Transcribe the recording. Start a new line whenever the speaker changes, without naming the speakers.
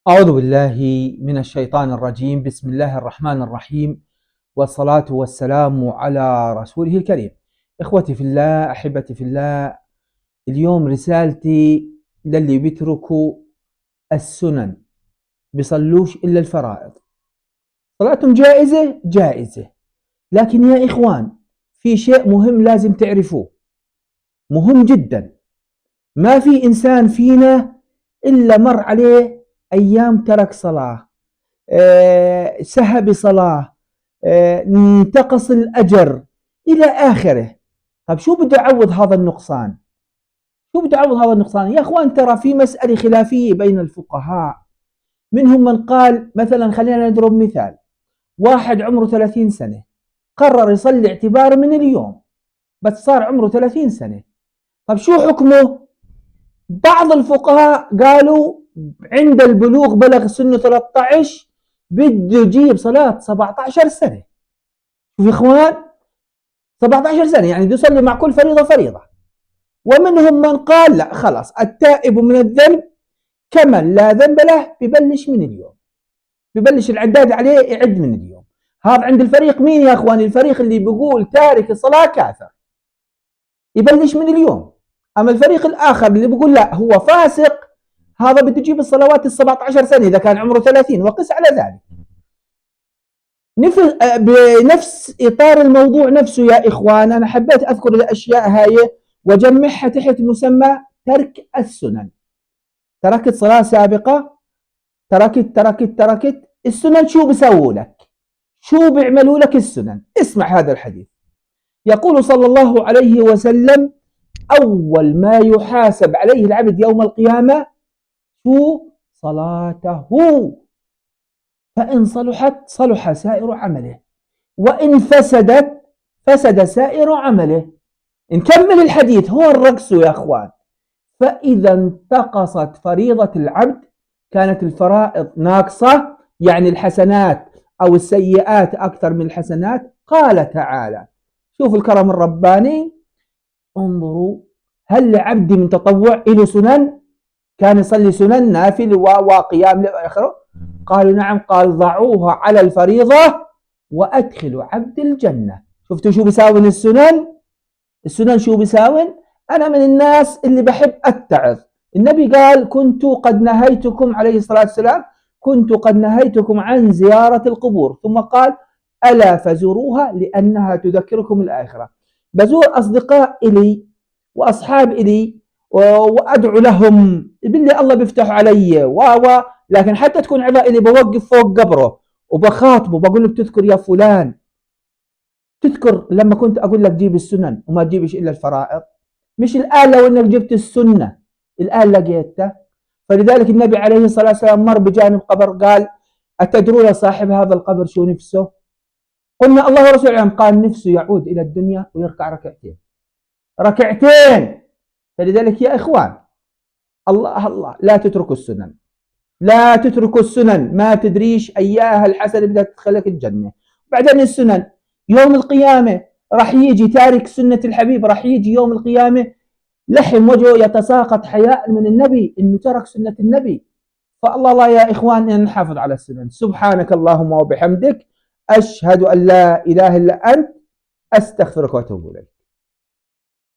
أعوذ بالله من الشيطان الرجيم. بسم الله الرحمن الرحيم، والصلاة والسلام على رسوله الكريم. إخوتي في الله، أحبتي في الله، اليوم رسالتي للي بيتركوا السنن، بيصلوش إلا الفرائض. صلاتهم جائزة جائزة، لكن يا إخوان في شيء مهم لازم تعرفوه، مهم جدا. ما في إنسان فينا إلا مر عليه أيام ترك صلاة، سهى بصلاة، انتقص الأجر إلى آخره. طب شو بده يعوض هذا النقصان؟ شو بده يعوض هذا النقصان؟ يا أخوان ترى في مسألة خلافية بين الفقهاء. منهم من قال مثلا، خلينا نضرب مثال، واحد عمره 30 سنة قرر يصلي اعتبار من اليوم، بس صار عمره 30 سنة. طب شو حكمه؟ بعض الفقهاء قالوا عند البلوغ، بلغ سنه 13، بده يجيب صلاة 17 سنة. شوف يا اخوان، 17 سنة يعني بده يصلي مع كل فريضة فريضة. ومنهم من قال لا، خلاص التائب من الذنب كمن لا ذنب له، ببلش من اليوم، ببلش العداد عليه يعد من اليوم. هذا عند الفريق مين يا اخواني؟ الفريق اللي بيقول تارك الصلاة كافر، يبلش من اليوم. اما الفريق الاخر اللي بيقول لا هو فاسق، هذا بده يجيب الصلوات ال 17 سنة اذا كان عمره 30 وقس على ذلك. بنفس إطار الموضوع نفسه يا إخوان، أنا حبيت أذكر الأشياء هاي وجمعها تحت مسمى ترك السنن. تركت صلاة سابقة، تركت السنن، شو بيسووا لك؟ شو بيعملوا لك السنن؟ اسمع هذا الحديث. يقول صلى الله عليه وسلم: أول ما يحاسب عليه العبد يوم القيامة شو؟ صلاته، فإن صلحت صلح سائر عمله، وإن فسدت فسد سائر عمله. نكمل الحديث، هو الرقص يا أخوان. فإذا انتقصت فريضة العبد، كانت الفرائض ناقصة، يعني الحسنات أو السيئات أكثر من الحسنات. قال تعالى، شوف الكرم الرباني، انظروا هل لعبدي من تطوع له سنن؟ كان يصلي سنن نافل وقيام لآخره. قالوا نعم. قال ضعوها على الفريضة وأدخلوا عبد الجنة. شفتوا شو بيساوي السنن؟ السنن شو بيساوي؟ أنا من الناس اللي بحب أتعظ. النبي قال: كنت قد نهيتكم، عليه الصلاة والسلام، كنت قد نهيتكم عن زيارة القبور، ثم قال: ألا فزوروها لأنها تذكركم الآخرة. بزور أصدقاء إلي وأصحاب إلي وأدعو لهم، بالله الله بيفتح علي لكن حتى تكون عظة إلي بوقف فوق قبره وبخاطبه، بقول له: بتذكر يا فلان، تذكر لما كنت أقول لك جيب السنن وما تجيبش إلا الفرائض؟ مش الآن لو أنك جبت السنة الآن لقيتها. فلذلك النبي عليه الصلاة والسلام مر بجانب قبر، قال: أتدرون صاحب هذا القبر شو نفسه؟ قلنا: الله ورسوله. قال: نفسه يعود إلى الدنيا ويركع ركعتين ركعتين. فلذلك يا إخوان، الله لا تتركوا السنن، لا تتركوا السنن، ما تدريش أياها الحسنة بدها تدخلك الجنة. بعدين السنن يوم القيامة راح يجي تارك سنة الحبيب، راح يجي يوم القيامة لحم وجهه يتساقط حياء من النبي إنه ترك سنة النبي. فالله يا إخوان أن نحافظ على السنن. سبحانك اللهم وبحمدك، أشهد أن لا إله إلا أنت، أستغفرك وأتوب إليك.